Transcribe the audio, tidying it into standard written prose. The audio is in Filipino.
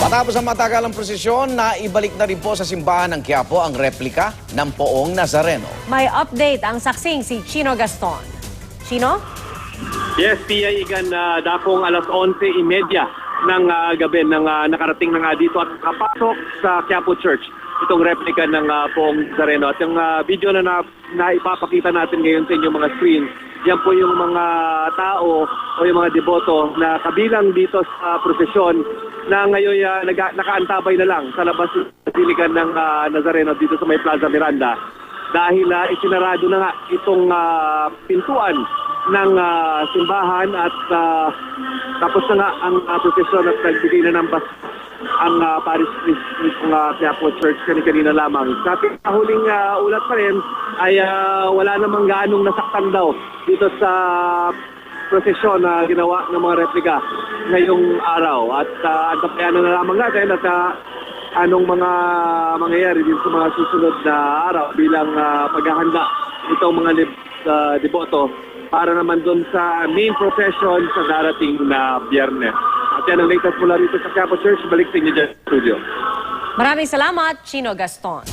Matapos ang matagalang prosesyon, naibalik na rin po sa simbahan ng Quiapo ang replika ng Poong Nazareno. May update ang saksing si Chino Gaston. Chino? Yes, Pia Igan, dakong alas 11:30 ng gabi nang nakarating na nga dito at kapasok sa Quiapo Church itong replika ng Poong Nazareno. At yung video na ipapakita natin ngayon sa inyong mga screen, yan po yung mga tao o yung mga deboto na kabilang dito sa prosesyon na ngayon nakaantabay na lang sa labas ng Basilica ng Nazareno dito sa may Plaza Miranda dahil isinarado na nga itong pintuan ng simbahan at tapos na nga ang prosesyon at nagbigay na ng ang Paris ng Quiapo Church kanina lamang. Sa huling ulat pa rin ay wala namang gaanong nasaktan daw dito sa prosesyon na ginawa ng mga replika ngayong araw. At antabayanan na lamang natin at anong mga mangyayari din sa mga susunod na araw bilang paghahanda itong mga deboto para naman doon sa main procession sa darating na Biyernes. At yan ang latest mula rito sa Quiapo Church. Balik sa inyo dyan sa studio. Maraming salamat, Chino Gaston.